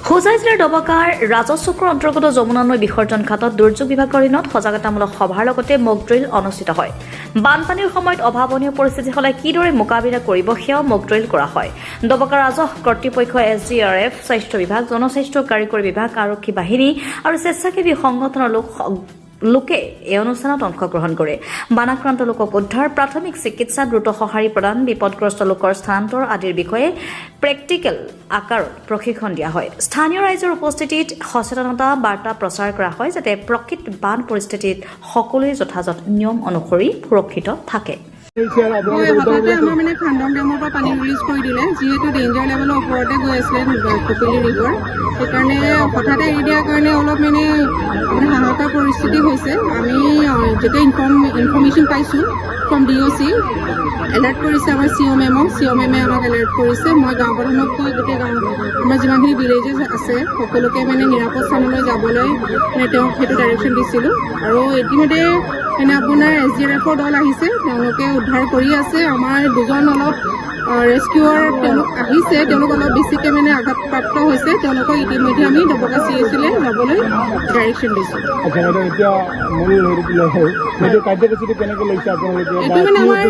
হোজাই জিলাৰ ডবকাৰ ৰাজচক্ৰৰ অন্তৰ্গত যমুনা নৈ বিসৰ্জন ঘাটত দুৰ্যোগ বিভাগৰ দিনত সজাগতামূলক সভাৰ লগতে মক ড্ৰিল অনুষ্ঠিত হয়। বানপানীৰ সময়ত অভাৱনীয় পৰিস্থিতি হ'লে কিদৰে মোকাবিলা কৰিব সেয়াও মক ড্ৰিল কৰা হয়। ডবকাৰ ৰাজহ কৰ্তৃপক্ষ, SDRF, স্বাস্থ্য বিভাগ, জনস্বাস্থ্য কাৰিকৰী বিভাগ, আৰক্ষী বাহিনী আৰু স্বেচ্ছাসেৱী সংগঠনৰ লোকে এই অনুষ্ঠানত অংশগ্ৰহণ কৰে। বানাক্ৰান্ত লোকক উদ্ধাৰ, প্ৰাথমিক চিকিৎসা, দ্ৰুত সঁহাৰি প্ৰদান, বিপদগ্ৰস্ত লোকৰ স্থানান্তৰ আদিৰ বিষয়ে প্ৰেক্টিকেল আকাৰত প্ৰশিক্ষণ দিয়া হয়। স্থানীয় ৰাইজৰ উপস্থিতিত সচেতনতা বাৰ্তা প্ৰচাৰ কৰা হয় যাতে প্ৰকৃত বান পৰিস্থিতিত সকলোৱে যথাযথ নিয়ম অনুসৰি সুৰক্ষিত থাকে। হঠাতে আমাৰ মানে খান্দং ডেমৰ পৰা পানী ৰিলিজ কৰি দিলে, যিহেতু ডেঞ্জাৰ লেভেলৰ ওপৰতে গৈ আছিলে কপিলি ৰিভাৰ, সেইকাৰণে হঠাতে এৰি দিয়াৰ কাৰণে অলপ মানে হাহাকাৰ পৰিস্থিতি হৈছে। আমি যেতিয়া ইনফৰ্মেশ্যন পাইছোঁ ফ্ৰম DOC, এলাৰ্ট কৰিছে আমাৰ CO মেমে আমাক এলাৰ্ট কৰিছে। মই গাঁও প্ৰধানক কৈ গোটেই গাঁও আমাৰ যিমানখিনি ভিলেজেছ আছে সকলোকে মানে নিৰাপদ স্থানলৈ যাবলৈ মানে তেওঁক সেইটো ডাইৰেকশ্যন দিছিলোঁ। আৰু ইতিমধ্যে মানে আপোনাৰ SDRFৰ দল আহিছে, তেওঁলোকে উদ্ধাৰ কৰি আছে। আমাৰ দুজন অলপ ৰেস্কিউৰ তেওঁলোক আহিছে, তেওঁলোক অলপ বেছিকৈ মানে আঘাতপ্ৰাপ্ত হৈছে। তেওঁলোকক ইতিমধ্যে আমি ডবকা CHলৈ যাবলৈ ডাইৰেকশ্যন দিছোঁ। এইটো মানে আমাৰ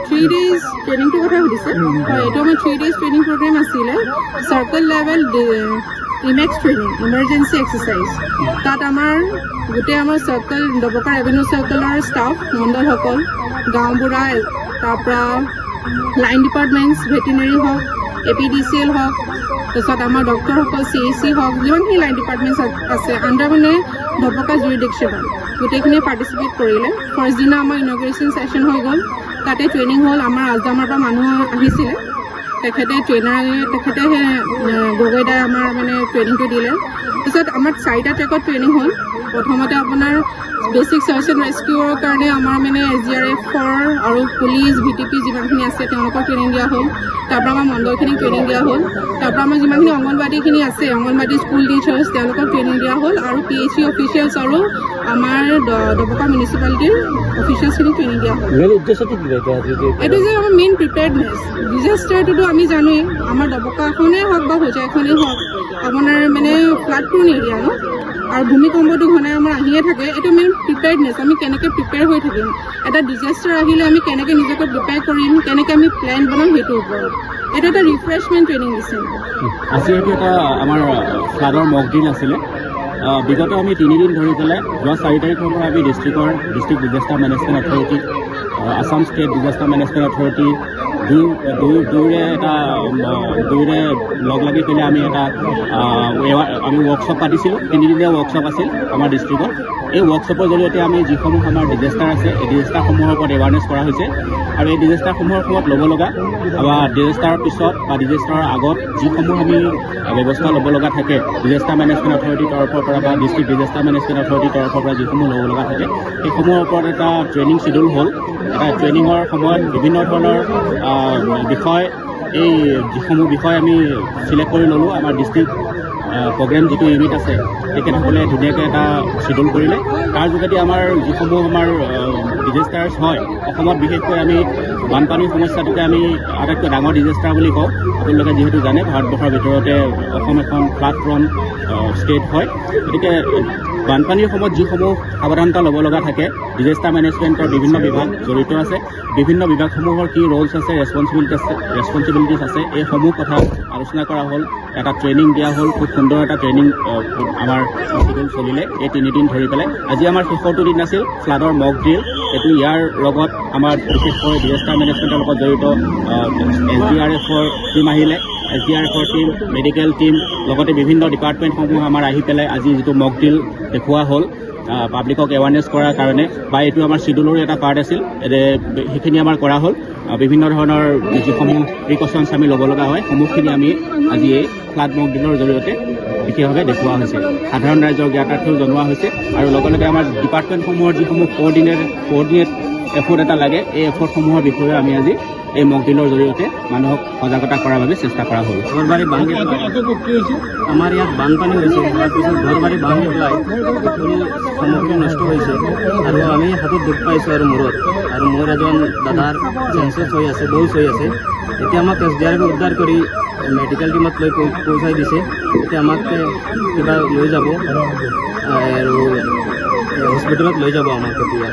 3 days ট্ৰেইনিংটোৰ কথা সুধিছে। হয়, এইটো আমাৰ 3 days ট্ৰেইনিং প্ৰগ্ৰেম আছিলে। Circle level e.max training, emergency exercise. তাত আমাৰ গোটেই আমাৰ চাৰ্কেল ডবকা ৰেভিনিউ চাৰ্কেলৰ ষ্টাফ মণ্ডলসকল, গাঁওবুঢ়া, তাৰপৰা লাইন ডিপাৰ্টমেণ্টছ, ভেটেনেৰী হওক, APDCL হওক, তাৰপিছত আমাৰ ডক্টৰসকল, CAC হওক, যিমানখিনি লাইন ডিপাৰ্টমেণ্টছ আছে আণ্ডাৰ মানে ডবকা জুৰিডিকশ্যনত গোটেইখিনিয়ে পাৰ্টিচিপেট কৰিলে। ফাৰ্ষ্ট দিনা আমাৰ ইনগ্ৰেশ্যন ছেশ্যন হৈ গ'ল, তাতে ট্ৰেইনিং হ'ল। আমাৰ আজদামাৰ পৰা মানুহ আহিছিলে, তেখেতে গগৈদাই আমাৰ মানে ট্ৰেইনিংটো দিলে। তাৰপিছত আমাৰ 4টা ট্ৰেকত ট্ৰেইনিং হ'ল। প্ৰথমতে আপোনাৰ বেচিক চাৰ্চ এণ্ড ৰেস্কিউৰ কাৰণে আমাৰ মানে SDRFৰ আৰু পুলিচ, VTP যিমানখিনি আছে তেওঁলোকক ট্ৰেইনিং দিয়া হ'ল। তাৰপৰা আমাৰ মণ্ডলখিনিক ট্ৰেইনিং দিয়া হ'ল। তাৰপৰা আমাৰ যিমানখিনি অংগনবাদীখিনি আছে, অংগনবাদী স্কুল টিচাৰ্ছ, তেওঁলোকক ট্ৰেইনিং দিয়া হ'ল। আৰু PHC অফিচিয়েলছ আৰু আমাৰ ডবকা মিউনিচিপালিটিৰ অফিচিয়েলছখিনিক ট্ৰেইনিং দিয়া হ'ল। এইটো যে আমাৰ মেইন প্ৰিপেয়াৰ্ডনেছ। ডিজাষ্টাৰটোতো আমি জানোৱেই, আমাৰ ডবকাখনেই হওক বা হোজাই এখনেই হওক আপোনাৰ মানে ফ্লাড প্ৰোন এৰিয়া ন, আৰু ভূমিকম্পটো ঘনাই আমাৰ আহিয়ে থাকে। এইটো মেইন প্ৰিপেয়াৰ্ডনেছ, আমি কেনেকৈ প্ৰিপেয়াৰ হৈ থাকিম, এটা ডিজাষ্টাৰ আহিলে আমি কেনেকৈ নিজকে প্ৰিপেয়াৰ কৰিম, কেনেকৈ আমি প্লেন বনাম, সেইটোৰ ওপৰত এইটো এটা ৰিফ্ৰেছমেণ্ট ট্ৰেইনিং দিছে। আজি এইটো এটা আমাৰ ফ্লাডৰ মক ড্ৰিল আছিলে। বিগত আমি 3 দিন ধৰি পেলাই যোৱা 4 তাৰিখৰ পৰা আমি district disaster management authority, Assam state disaster management authority দুয়োৰে লগ লাগি পেলাই আমি এটা ৱৰ্কশ্বপ পাতিছিলোঁ। 3দিনীয়া ৱৰ্কশ্বপ আছিল আমাৰ ডিষ্ট্ৰিক্টত। এই ৱৰ্কশ্বপৰ জৰিয়তে আমি যিসমূহ আমাৰ ডিজাষ্টাৰ আছে, এই ডিজাষ্টাৰসমূহৰ ওপৰত এৱাৰনেছ কৰা হৈছে। আৰু এই ডিজাষ্টাৰসমূহৰ সময়ত ল'ব লগা বা ডিজাষ্টাৰৰ পিছত বা ডিজাষ্টাৰৰ আগত যিসমূহ আমি ব্যৱস্থা ল'ব লগা থাকে, ডিজাষ্টাৰ মেনেজমেণ্ট অথৰিটিৰ তৰফৰ পৰা বা ডিষ্ট্ৰিক্ট ডিজাষ্টাৰ মেনেজমেণ্ট অথৰিটিৰ তৰফৰ পৰা যিসমূহ ল'ব লগা থাকে, সেইসমূহৰ ওপৰত এটা ট্ৰেইনিং শ্বিডিউল হ'ল। এটা ট্ৰেইনিঙৰ সময়ত বিভিন্ন ধৰণৰ বিষয়, এই যিসমূহ বিষয় আমি চিলেক্ট কৰি ল'লোঁ। আমাৰ ডিষ্ট্ৰিক্ট প্ৰগ্ৰেম যিটো ইউনিট আছে, তেখেতসকলে ধুনীয়াকৈ এটা শ্বিডিউল কৰিলে। তাৰ যোগেদি আমাৰ যিসমূহ আমাৰ ডিজাষ্টাৰ্ছ হয় অসমত, বিশেষকৈ আমি বানপানীৰ সমস্যাটোকে আমি আটাইতকৈ ডাঙৰ ডিজাষ্টাৰ বুলি কওঁ। আপোনালোকে যিহেতু জানে ভাৰতবৰ্ষৰ ভিতৰতে অসম এখন ফ্লাড প্ৰ'ন ষ্টেট হয়। গতিকে বানপানীৰ সময়ত যিসমূহ সাৱধানতা ল'ব লগা থাকে, ডিজাষ্টাৰ মেনেজমেণ্টৰ বিভিন্ন বিভাগ জড়িত আছে। বিভিন্ন বিভাগসমূহৰ কি ৰোলছ আছে, ৰেছপঞ্চিবিলিটিছ আছে, এইসমূহ কথা আলোচনা কৰা হ'ল। এটা ট্ৰেইনিং দিয়া হ'ল, খুব সুন্দৰ এটা ট্ৰেইনিং আমাৰ শিডিউল চলিলে এই 3 দিন ধৰি পেলাই। আজি আমাৰ শেষৰটো দিন আছিল ফ্লাডৰ মক ড্ৰিল। এইটো ইয়াৰ লগত আমাৰ বিশেষকৈ ডিজাষ্টাৰ মেনেজমেণ্টৰ লগত জড়িত SDRFৰ টীম আহিলে, SDRFৰ টীম, মেডিকেল টীম, লগতে বিভিন্ন ডিপাৰ্টমেণ্টসমূহ আমাৰ আহি পেলাই আজি যিটো মক ড্ৰিল দেখুওৱা হ'ল পাব্লিকক এৱাৰনেছ কৰাৰ কাৰণে, বা এইটো আমাৰ শ্বিডিউলৰো এটা পাৰ্ট আছিল, সেইখিনি আমাৰ কৰা হ'ল। বিভিন্ন ধৰণৰ যিসমূহ প্ৰিকশ্যনছ আমি ল'ব লগা হয়, সমূহখিনি আমি আজি এই ফ্লাড মক ড্ৰিলৰ জৰিয়তে বিশেষভাৱে দেখুওৱা হৈছে। সাধাৰণ ৰাইজৰ জ্ঞাতাৰ্থেও জনোৱা হৈছে। আৰু লগে লগে আমাৰ ডিপাৰ্টমেণ্টসমূহৰ যিসমূহ কোঅৰ্ডিনেট এফৰ্ট এটা লাগে, এই এফৰ্টসমূহৰ বিষয়ে আমি আজি এই মক ড্ৰিলৰ জৰিয়তে মানুহক সজাগতা কৰাৰ বাবে চেষ্টা কৰা হ'ল। ঘৰবাৰী ভাঙি আমাৰ ইয়াত বানপানী হৈছে, তাৰপিছত ঘৰবাৰী ভাঙি পেলাই সকলো সামগ্ৰী নষ্ট হৈছে আৰু আমি হাতত দুখ পাইছোঁ আৰু মূৰত, আৰু মোৰ এজন দাদাৰ চেঞ্চেছ হৈ আছে, বহুত হৈ আছে। এতিয়া আমাক SDRF উদ্ধাৰ কৰি মেডিকেল টিমত লৈ পহুচাই দিছে। এতিয়া আমাক কিবা লৈ যাব আৰু হস্পিটেলত লৈ যাব আমাক এতিয়া।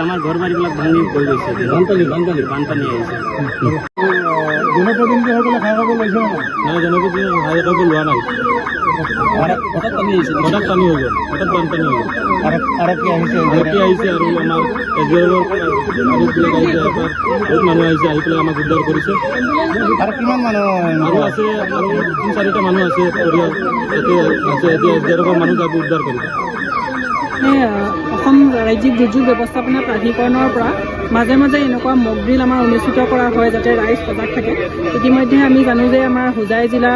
আমাৰ ঘৰ বাৰীবিলাক ভাঙি গৈ গৈছে, বানপানী আহিছে। জনপ্ৰতিনিধিসকলে খাই খাব লৈছে নাই, জনপ্ৰতিনিধি খাই খাব লোৱা নাই। হঠাৎ পানী আহিছে, হঠাৎ পানী হৈ গ'ল, হঠাৎ বানপানী হৈ গ'ল। আৰক্ষী আহিছে আহিছে আৰু আমাৰ SDRF আহিছে, বহুত মানুহ আহিছে, আহি পেলাই আমাক উদ্ধাৰ কৰিছে। আৰু কিমান মানুহ আৰু আছে, আৰু 3-4টা মানুহ আছে পৰিয়াল তাতে আছে। এতিয়া SDRF মানুহ যাব উদ্ধাৰ কৰিব। অসম ৰাজ্যিক দুৰ্যোগ ব্যৱস্থাপনা প্ৰাধিকৰণৰ পৰা মাজে মাজে এনেকুৱা মক ড্ৰিল আমাৰ অনুষ্ঠিত কৰা হয় যাতে ৰাইজ সজাগ থাকে। ইতিমধ্যে আমি জানো যে আমাৰ হোজাই জিলা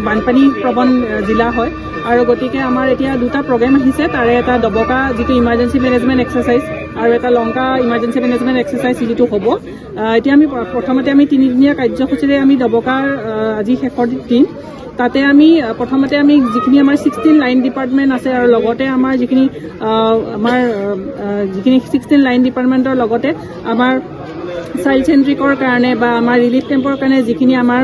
বানপানী প্ৰৱণ জিলা হয়, আৰু গতিকে আমাৰ এতিয়া 2টা প্ৰগ্ৰেম আহিছে। তাৰে এটা দবকা যিটো ইমাৰ্জেঞ্চি মেনেজমেণ্ট এক্সাৰচাইজ আৰু এটা লংকা ইমাৰ্জেঞ্চি মেনেজমেণ্ট এক্সাৰচাইজ যিটো হ'ব। এতিয়া আমি প্ৰথমতে 3দিনীয়া কাৰ্যসূচীৰে আমি দবকাৰ আজি শেষৰ দিন। তাতে আমি প্ৰথমতে আমি যিখিনি আমাৰ 16 লাইন ডিপাৰ্টমেণ্ট আছে আৰু লগতে আমাৰ যিখিনি 16 লাইন ডিপাৰ্টমেণ্টৰ লগতে আমাৰ চাইল্ড চেণ্ট্ৰিকৰ কাৰণে বা আমাৰ ৰিলিফ কেম্পৰ কাৰণে যিখিনি আমাৰ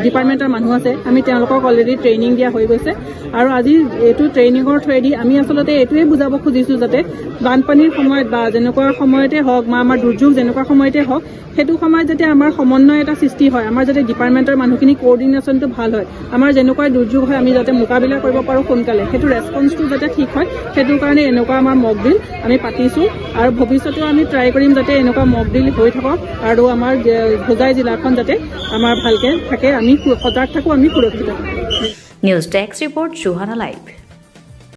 ডিপাৰ্টমেণ্টৰ মানুহ আছে, আমি তেওঁলোকক অলৰেডি ট্ৰেইনিং দিয়া হৈ গৈছে। আৰু আজি এইটো ট্ৰেইনিঙৰ থ্ৰুৱেদি আমি আচলতে এইটোৱে বুজাব খুজিছোঁ যাতে বানপানীৰ সময়ত বা যেনেকুৱা সময়তে হওক বা আমাৰ দুৰ্যোগ যেনেকুৱা সময়তে হওক, সেইটো সময়ত যাতে আমাৰ সমন্বয় এটা সৃষ্টি হয়, আমাৰ যাতে ডিপাৰ্টমেণ্টৰ মানুহখিনি কোঅৰ্ডিনেশ্যনটো ভাল হয়, আমাৰ যেনেকুৱা দুৰ্যোগ হয় আমি যাতে মোকাবিলা কৰিব পাৰোঁ সোনকালে, সেইটো ৰেছপন্সটো যাতে ঠিক হয়, সেইটো কাৰণে এনেকুৱা আমাৰ মক ড্ৰিল আমি পাতিছোঁ। আৰু ভৱিষ্যতেও আমি ট্ৰাই কৰিম যাতে এনেকুৱা মক ড্ৰিল হৈ থাকক আৰু আমাৰ হোজাই জিলাখন যাতে আমাৰ ভালকৈ থাকে, আমি সজাগ থাকোঁ, আমি সুৰক্ষিত থাকোঁ। News desk report Johanna live.